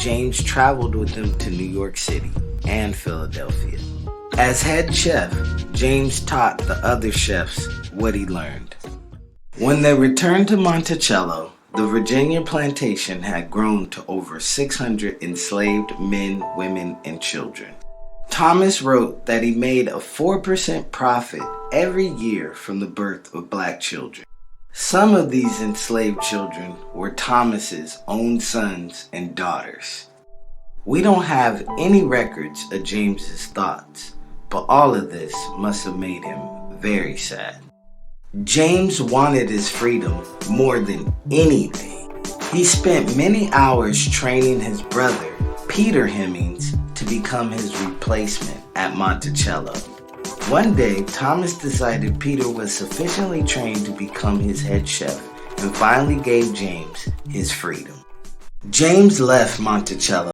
James traveled with them to New York City and Philadelphia. As head chef, James taught the other chefs what he learned. When they returned to Monticello, the Virginia plantation had grown to over 600 enslaved men, women, and children. Thomas wrote that he made a 4% profit every year from the birth of black children. Some of these enslaved children were Thomas's own sons and daughters. We don't have any records of James's thoughts, but all of this must have made him very sad. James wanted his freedom more than anything. He spent many hours training his brother, Peter Hemings, to become his replacement at Monticello. One day, Thomas decided Peter was sufficiently trained to become his head chef and finally gave James his freedom. James left Monticello